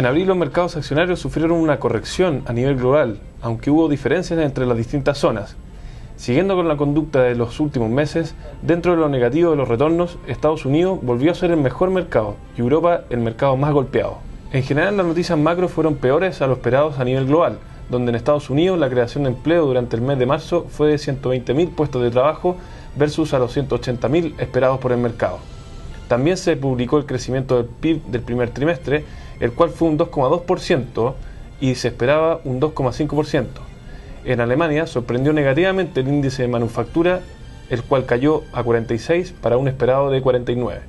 En abril los mercados accionarios sufrieron una corrección a nivel global, aunque hubo diferencias entre las distintas zonas. Siguiendo con la conducta de los últimos meses, dentro de lo negativo de los retornos, Estados Unidos volvió a ser el mejor mercado y Europa el mercado más golpeado. En general las noticias macro fueron peores a lo esperados a nivel global, donde en Estados Unidos la creación de empleo durante el mes de marzo fue de 120.000 puestos de trabajo versus a los 180.000 esperados por el mercado. También se publicó el crecimiento del PIB del primer trimestre, el cual fue un 2,2% y se esperaba un 2,5%. En Alemania sorprendió negativamente el índice de manufactura, el cual cayó a 46 para un esperado de 49.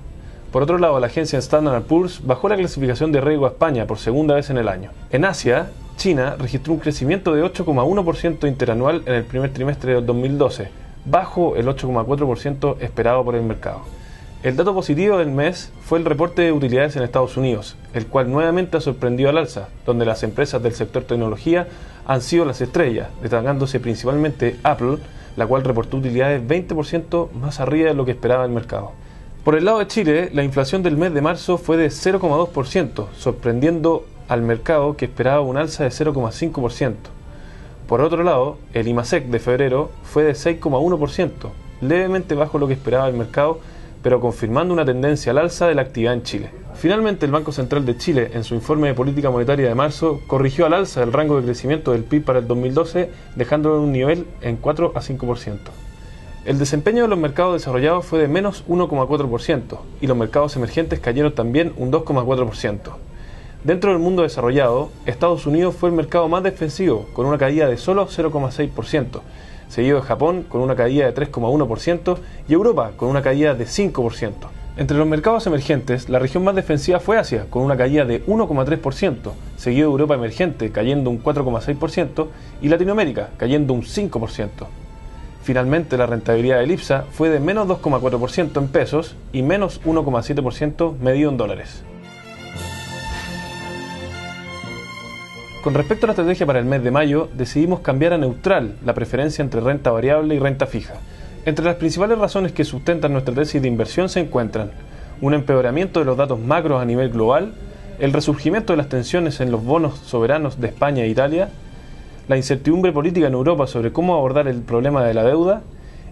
Por otro lado, la agencia Standard & Poor's bajó la clasificación de riesgo a España por segunda vez en el año. En Asia, China registró un crecimiento de 8,1% interanual en el primer trimestre del 2012, bajo el 8,4% esperado por el mercado. El dato positivo del mes fue el reporte de utilidades en Estados Unidos, el cual nuevamente sorprendió al alza, donde las empresas del sector tecnología han sido las estrellas, destacándose principalmente Apple, la cual reportó utilidades 20% más arriba de lo que esperaba el mercado. Por el lado de Chile, la inflación del mes de marzo fue de 0,2%, sorprendiendo al mercado que esperaba un alza de 0,5%. Por otro lado, el IMASEC de febrero fue de 6,1%, levemente bajo lo que esperaba el mercado, pero confirmando una tendencia al alza de la actividad en Chile. Finalmente, el Banco Central de Chile, en su informe de política monetaria de marzo, corrigió al alza el rango de crecimiento del PIB para el 2012, dejándolo en un nivel en 4 a 5%. El desempeño de los mercados desarrollados fue de menos 1,4% y los mercados emergentes cayeron también un 2,4%. Dentro del mundo desarrollado, Estados Unidos fue el mercado más defensivo, con una caída de solo 0,6%, seguido de Japón con una caída de 3,1% y Europa con una caída de 5%. Entre los mercados emergentes, la región más defensiva fue Asia, con una caída de 1,3%, seguido de Europa emergente cayendo un 4,6% y Latinoamérica cayendo un 5%. Finalmente, la rentabilidad del IPSA fue de menos 2,4% en pesos y menos 1,7% medido en dólares. Con respecto a la estrategia para el mes de mayo, decidimos cambiar a neutral la preferencia entre renta variable y renta fija. Entre las principales razones que sustentan nuestra tesis de inversión se encuentran un empeoramiento de los datos macros a nivel global, el resurgimiento de las tensiones en los bonos soberanos de España e Italia, la incertidumbre política en Europa sobre cómo abordar el problema de la deuda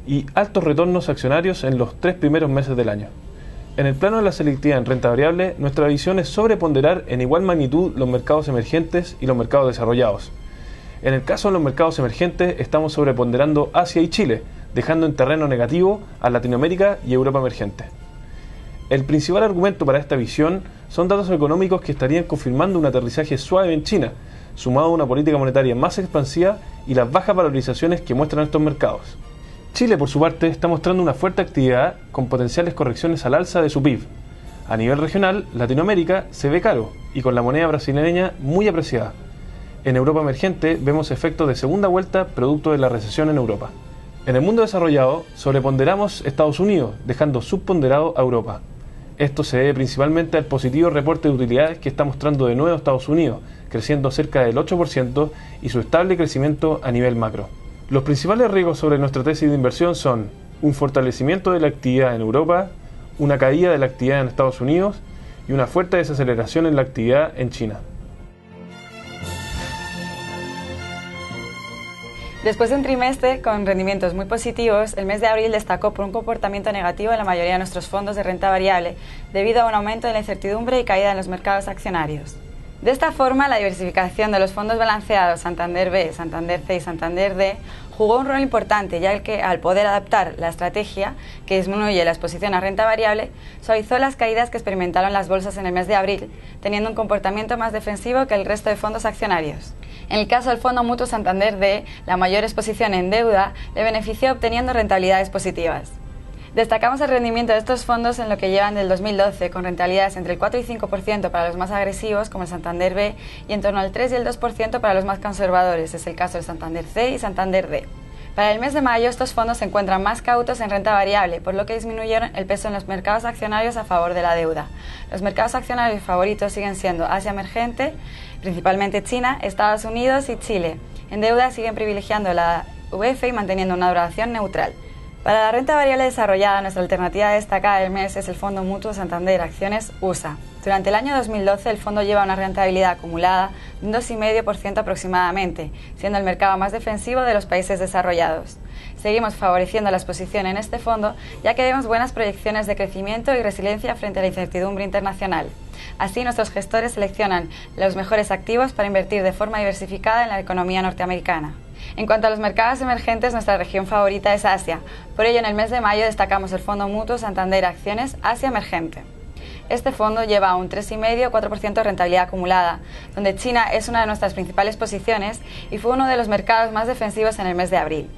y altos retornos accionarios en los 3 primeros meses del año. En el plano de la selectividad en renta variable, nuestra visión es sobreponderar en igual magnitud los mercados emergentes y los mercados desarrollados. En el caso de los mercados emergentes, estamos sobreponderando Asia y Chile, dejando en terreno negativo a Latinoamérica y Europa emergente. El principal argumento para esta visión son datos económicos que estarían confirmando un aterrizaje suave en China, sumado a una política monetaria más expansiva y las bajas valorizaciones que muestran estos mercados. Chile, por su parte, está mostrando una fuerte actividad con potenciales correcciones al alza de su PIB. A nivel regional, Latinoamérica se ve caro y con la moneda brasileña muy apreciada. En Europa emergente vemos efectos de segunda vuelta producto de la recesión en Europa. En el mundo desarrollado, sobreponderamos Estados Unidos, dejando subponderado a Europa. Esto se debe principalmente al positivo reporte de utilidades que está mostrando de nuevo Estados Unidos, creciendo cerca del 8% y su estable crecimiento a nivel macro. Los principales riesgos sobre nuestra tesis de inversión son un fortalecimiento de la actividad en Europa, una caída de la actividad en Estados Unidos y una fuerte desaceleración en la actividad en China. Después de un trimestre con rendimientos muy positivos, el mes de abril destacó por un comportamiento negativo en la mayoría de nuestros fondos de renta variable, debido a un aumento de la incertidumbre y caída en los mercados accionarios. De esta forma, la diversificación de los fondos balanceados Santander B, Santander C y Santander D jugó un rol importante, ya que al poder adaptar la estrategia que disminuye la exposición a renta variable, suavizó las caídas que experimentaron las bolsas en el mes de abril, teniendo un comportamiento más defensivo que el resto de fondos accionarios. En el caso del Fondo Mutuo Santander D, la mayor exposición en deuda le benefició obteniendo rentabilidades positivas. Destacamos el rendimiento de estos fondos en lo que llevan del 2012, con rentabilidades entre el 4 y 5% para los más agresivos, como el Santander B, y en torno al 3 y el 2% para los más conservadores, es el caso del Santander C y Santander D. Para el mes de mayo, estos fondos se encuentran más cautos en renta variable, por lo que disminuyeron el peso en los mercados accionarios a favor de la deuda. Los mercados accionarios favoritos siguen siendo Asia emergente, principalmente China, Estados Unidos y Chile. En deuda siguen privilegiando la UEF y manteniendo una duración neutral. Para la renta variable desarrollada, nuestra alternativa destacada del mes es el Fondo Mutuo Santander Acciones USA. Durante el año 2012, el fondo lleva una rentabilidad acumulada de un 2,5% aproximadamente, siendo el mercado más defensivo de los países desarrollados. Seguimos favoreciendo la exposición en este fondo, ya que vemos buenas proyecciones de crecimiento y resiliencia frente a la incertidumbre internacional. Así, nuestros gestores seleccionan los mejores activos para invertir de forma diversificada en la economía norteamericana. En cuanto a los mercados emergentes, nuestra región favorita es Asia. Por ello, en el mes de mayo destacamos el Fondo Mutuo Santander Acciones Asia Emergente. Este fondo lleva un 3,5-4% de rentabilidad acumulada, donde China es una de nuestras principales posiciones y fue uno de los mercados más defensivos en el mes de abril.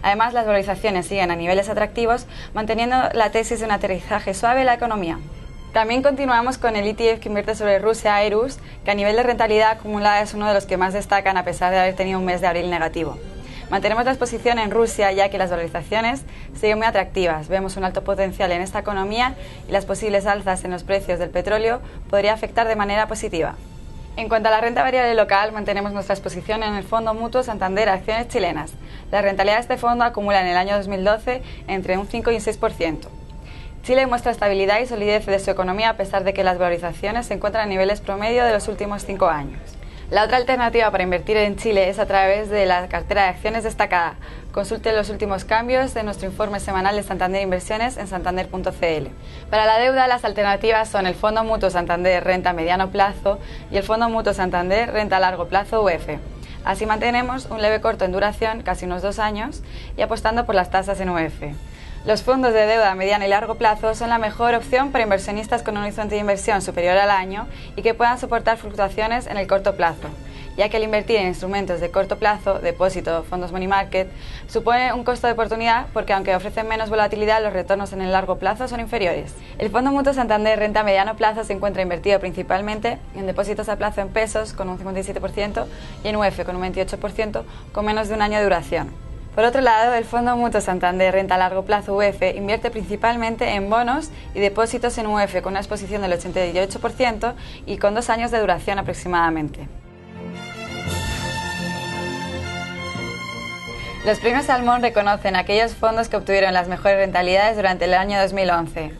Además, las valorizaciones siguen a niveles atractivos, manteniendo la tesis de un aterrizaje suave en la economía. También continuamos con el ETF que invierte sobre Rusia Airus, que a nivel de rentabilidad acumulada es uno de los que más destacan a pesar de haber tenido un mes de abril negativo. Mantenemos la exposición en Rusia ya que las valorizaciones siguen muy atractivas. Vemos un alto potencial en esta economía y las posibles alzas en los precios del petróleo podría afectar de manera positiva. En cuanto a la renta variable local, mantenemos nuestra exposición en el Fondo Mutuo Santander Acciones Chilenas. La rentabilidad de este fondo acumula en el año 2012 entre un 5 y un 6%. Chile muestra estabilidad y solidez de su economía a pesar de que las valorizaciones se encuentran a niveles promedio de los últimos 5 años. La otra alternativa para invertir en Chile es a través de la cartera de acciones destacada. Consulte los últimos cambios de nuestro informe semanal de Santander Inversiones en santander.cl. Para la deuda, las alternativas son el Fondo Mutuo Santander Renta a Mediano Plazo y el Fondo Mutuo Santander Renta a Largo Plazo UF. Así mantenemos un leve corto en duración, casi unos 2 años, y apostando por las tasas en UF. Los fondos de deuda a mediano y largo plazo son la mejor opción para inversionistas con un horizonte de inversión superior al año y que puedan soportar fluctuaciones en el corto plazo, ya que el invertir en instrumentos de corto plazo, depósito, fondos money market, supone un costo de oportunidad porque aunque ofrecen menos volatilidad, los retornos en el largo plazo son inferiores. El Fondo Mutuo Santander Renta a Mediano Plazo se encuentra invertido principalmente en depósitos a plazo en pesos con un 57% y en UF con un 28% con menos de un año de duración. Por otro lado, el Fondo Mutuo Santander Renta a Largo Plazo UF invierte principalmente en bonos y depósitos en UF con una exposición del 88% y con 2 años de duración aproximadamente. Los premios Salmón reconocen a aquellos fondos que obtuvieron las mejores rentabilidades durante el año 2011.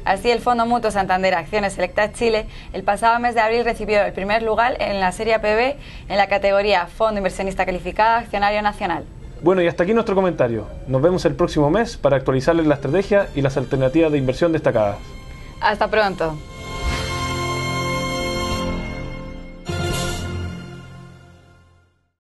Así, el Fondo Mutuo Santander Acciones Selecta Chile el pasado mes de abril recibió el primer lugar en la serie APB en la categoría Fondo Inversionista Calificado Accionario Nacional. Bueno, y hasta aquí nuestro comentario. Nos vemos el próximo mes para actualizarles la estrategia y las alternativas de inversión destacadas. Hasta pronto.